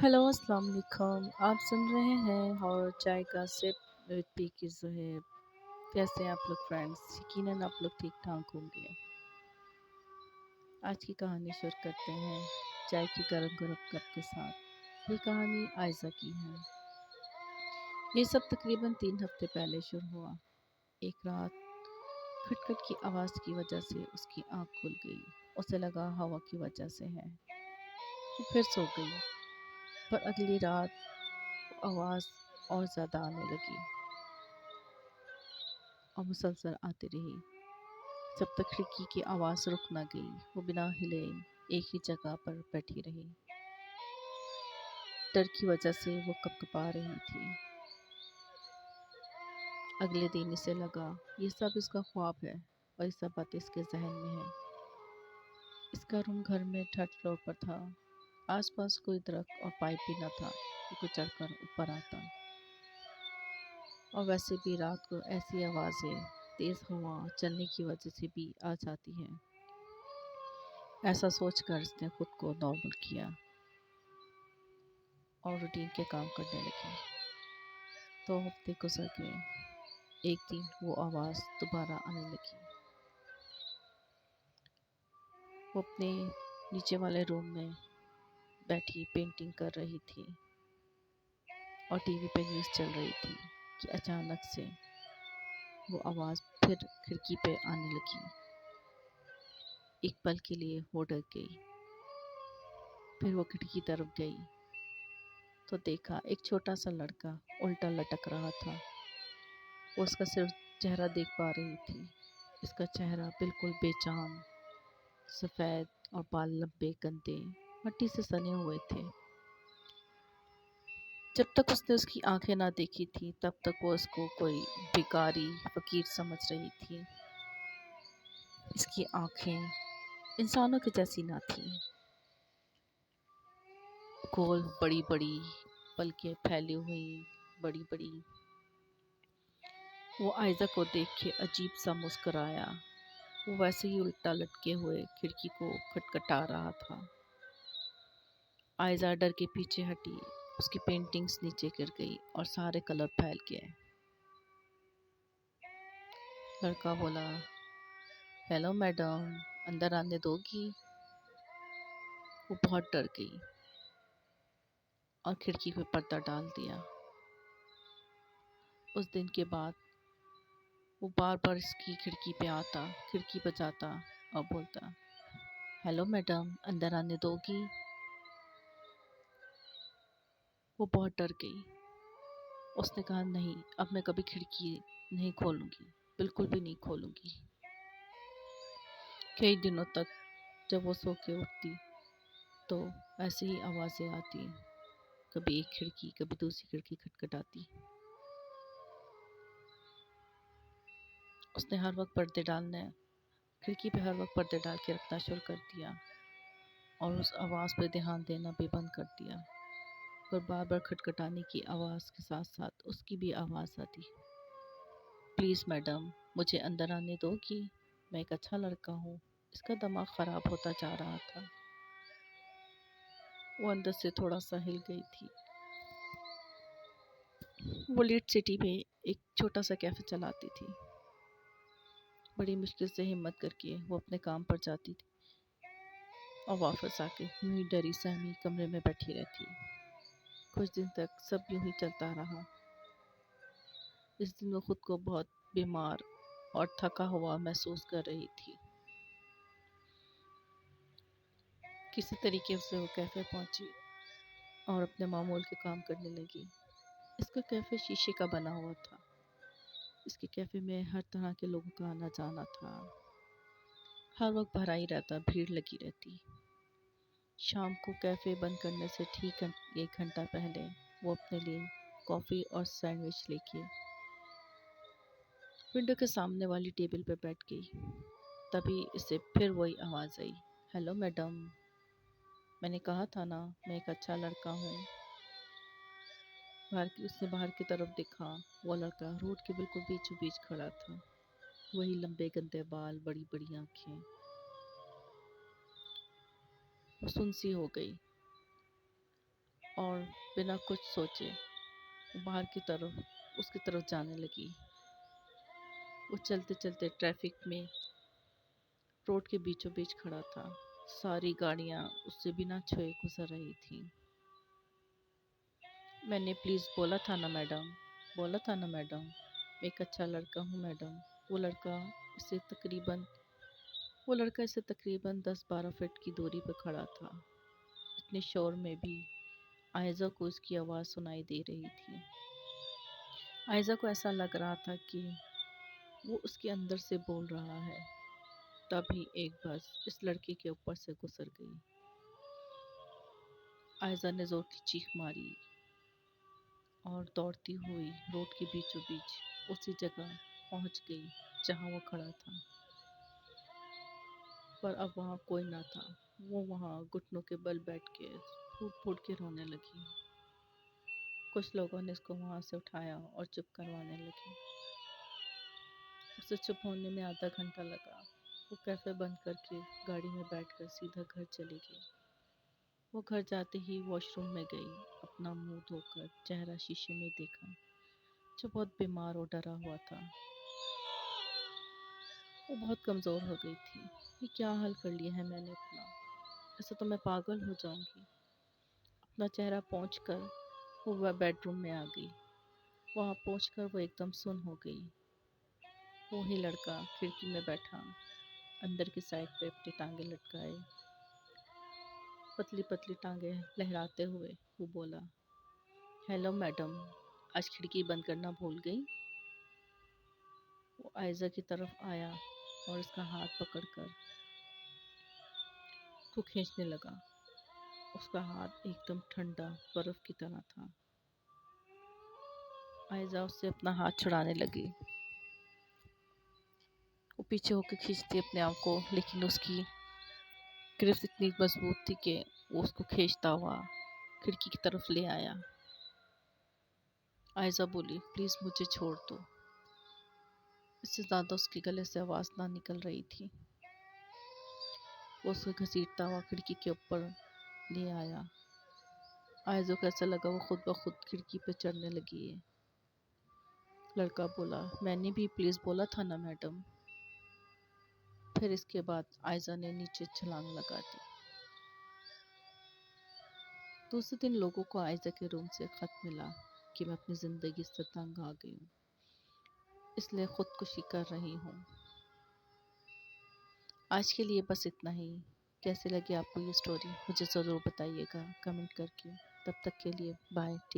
Hello, अस्सलाम वालेकुम। आप सुन रहे हैं और चाय का सिप विद पी की ज़ुहैब। कैसे हैं आप लोग फ्रेंड्स? यकीनन आप लोग ठीक-ठाक होंगे। आज की कहानी शुरू करते हैं चाय की गरम-गरम कप के साथ। ये कहानी आयज़ा की है। ये सब तकरीबन 3 हफ्ते पहले शुरू हुआ। एक रात खटखट की आवाज़ की वजह से उसकी आँख खुल गई। उसे लगा हवा की वजह से है। वो फिर सो गई। पर अगली रात आवाज़ और ज़्यादा आने लगी और मुसलसल आती रही जब तक खिड़की की आवाज़ रुक न गई। वो बिना हिले एक ही जगह पर बैठी रही। डर की वजह से वो कँपकँपा रही थी। अगले दिन इसे लगा ये सब इसका ख्वाब है और ये सब बातें इसके जहन में है। इसका रूम घर में थर्ड फ्लोर पर था। आसपास कोई दरख्त और पाइप भी न था कि कोई चढ़कर ऊपर आता। और वैसे भी रात को ऐसी आवाज़ें तेज़ हवा चलने की वजह से भी आ जाती हैं। ऐसा सोचकर इसने खुद को नॉर्मल किया और रूटीन के काम करने लगी। 2 हफ्ते गुजर गए। एक दिन वो आवाज़ दोबारा आने लगी। वो अपने नीचे वाले रूम में बैठी पेंटिंग कर रही थी और टीवी पे न्यूज़ चल रही थी कि अचानक से वो आवाज़ फिर खिड़की पे आने लगी। एक पल के लिए वो डर गई। फिर वो खिड़की की तरफ गई तो देखा एक छोटा सा लड़का उल्टा लटक रहा था। वो उसका सिर्फ चेहरा देख पा रही थी। इसका चेहरा बिल्कुल बेजान, सफ़ेद और बाल लंबे गंदे मट्टी से सने हुए थे। जब तक उसने उसकी आंखें ना देखी थी तब तक वो उसको कोई भिखारी फकीर समझ रही थी। इसकी आंखें इंसानों की जैसी ना थी। गोल बड़ी बड़ी पलकें फैली हुई बड़ी बड़ी। वो आयज़ा को देख के अजीब सा मुस्कुराया। वो वैसे ही उल्टा लटके हुए खिड़की को खटखटा रहा था। आयज़ा डर के पीछे हटी। उसकी पेंटिंग्स नीचे गिर गई और सारे कलर फैल गए। लड़का बोला, हेलो मैडम, अंदर आने दोगी? वो बहुत डर गई और खिड़की पे पर्दा डाल दिया। उस दिन के बाद वो बार बार इसकी खिड़की पे आता, खिड़की बजाता और बोलता, हेलो मैडम, अंदर आने दोगी? वो बहुत डर गई। उसने कहा, नहीं, अब मैं कभी खिड़की नहीं खोलूंगी, बिल्कुल भी नहीं खोलूंगी। कई दिनों तक जब वो सो के उठती तो ऐसी ही आवाज़ें आती। कभी एक खिड़की कभी दूसरी खिड़की खटखटाती। उसने हर वक्त पर्दे डालने खिड़की पे हर वक्त पर्दे डाल के रखना शुरू कर दिया और उस आवाज़ पे ध्यान देना भी बंद कर दिया। पर बार बार खटखटाने की आवाज़ के साथ साथ उसकी भी आवाज़ आती, प्लीज़ मैडम, मुझे अंदर आने दोगी? मैं एक अच्छा लड़का हूँ। इसका दिमाग ख़राब होता जा रहा था। वो अंदर से थोड़ा सा हिल गई थी। वो लीड सिटी में एक छोटा सा कैफ़े चलाती थी। बड़ी मुश्किल से हिम्मत करके वो अपने काम पर जाती थी और वापस आके यूं ही डरी सहमी कमरे में बैठी रहती। कुछ दिन तक सब यूं ही चलता रहा। इस दिन वो खुद को बहुत बीमार और थका हुआ महसूस कर रही थी। किसी तरीके से वो कैफ़े पहुंची और अपने मामूल के काम करने लगी। इसका कैफ़े शीशे का बना हुआ था। इसके कैफ़े में हर तरह के लोगों का आना जाना था। हर वक्त भरा ही रहता, भीड़ लगी रहती। शाम को कैफ़े बंद करने से ठीक 1 घंटा पहले वो अपने लिए कॉफ़ी और सैंडविच लेके विंडो के सामने वाली टेबल पर बैठ गई। तभी इसे फिर वही आवाज़ आई, हेलो मैडम, मैंने कहा था ना मैं एक अच्छा लड़का हूँ। उसने बाहर की तरफ देखा। वो लड़का रोड के बिल्कुल बीचों बीच खड़ा था। वही लंबे गंदे बाल, बड़ी बड़ी आंखें। वो सुन सी हो गई। اور بنا کچھ سوچے وہ باہر کی طرف اس کی طرف جانے لگی۔ وہ چلتے چلتے ٹریفک میں روڈ کے بیچوں بیچ کھڑا تھا۔ ساری گاڑیاں اس سے بنا چھوئے گزر رہی تھیں۔ میں نے پلیز بولا تھا نا میڈم، بولا تھا نا میڈم، میں ایک اچھا لڑکا ہوں میڈم۔ وہ لڑکا اسے تقریباً 10-12 فٹ کی دوری پہ کھڑا تھا۔ اتنے شور میں بھی عائزہ کو اس کی آواز سنائی دے رہی تھی۔ عائزہ کو ایسا لگ رہا تھا کہ وہ اس کے اندر سے بول رہا ہے۔ تبھی ایک بس اس لڑکے کے اوپر سے گزر گئی۔ عائزہ نے زور کی چیخ ماری اور دوڑتی ہوئی روڈ کے بیچوں بیچ اسی جگہ پہنچ گئی جہاں وہ کھڑا تھا۔ پر اب وہاں کوئی نہ تھا۔ وہ وہاں گھٹنوں کے بل بیٹھ کے پھوٹ پھوٹ کے رونے لگی۔ کچھ لوگوں نے اس کو وہاں سے اٹھایا اور چپ کروانے لگے۔ اسے چپ ہونے میں آدھا گھنٹہ لگا۔ وہ کیفے بند کر کے گاڑی میں بیٹھ کر سیدھا گھر چلی گئی۔ وہ گھر جاتے ہی واش روم میں گئی، اپنا منہ دھو کر چہرہ شیشے میں دیکھا جو بہت بیمار اور ڈرا ہوا تھا۔ وہ بہت کمزور ہو گئی تھی۔ یہ کیا حال کر لیا ہے میں نے اپنا، ایسے تو میں پاگل ہو جاؤں گی۔ اپنا چہرہ پونچھ کر وہ بیڈ روم میں آ گئی۔ وہاں پہنچ کر وہ ایک دم سن ہو گئی۔ وہی لڑکا کھڑکی میں بیٹھا، اندر کی سائڈ پہ اپنی ٹانگیں لٹکائے، پتلی پتلی ٹانگیں لہراتے ہوئے وہ بولا، ہیلو میڈم، آج کھڑکی بند کرنا بھول گئی؟ وہ عائزہ کی طرف آیا اور اس کا ہاتھ پکڑ کر کو کھینچنے لگا۔ اس کا ہاتھ ایک دم ٹھنڈا برف کی طرح تھا۔ عائزہ اس سے اپنا ہاتھ چھڑانے لگی۔ وہ پیچھے ہو کے کھینچتی اپنے آپ کو، لیکن اس کی گرفت اتنی مضبوط تھی کہ وہ اس کو کھینچتا ہوا کھڑکی کی طرف لے آیا۔ عائزہ بولی، پلیز مجھے چھوڑ دو۔ اس سے زیادہ اس کے گلے سے آواز نہ نکل رہی تھی۔ وہ اسے گھسیٹتا ہوا کھڑکی کے اوپر لے آیا۔ عائزہ کو ایسا لگا وہ خود بخود کھڑکی پہ چڑھنے لگی ہے۔ لڑکا بولا، میں نے بھی پلیز بولا تھا نا میڈم۔ پھر اس کے بعد عائزہ نے نیچے چھلانگ لگا دی۔ دوسرے دن لوگوں کو عائزہ کے روم سے خط ملا کہ میں اپنی زندگی سے تنگ آ گئی ہوں، اس لیے خودکشی کر رہی ہوں۔ آج کے لیے بس اتنا ہی۔ کیسے لگی آپ کو یہ سٹوری مجھے ضرور بتائیے گا کمنٹ کر کے۔ تب تک کے لیے بائے۔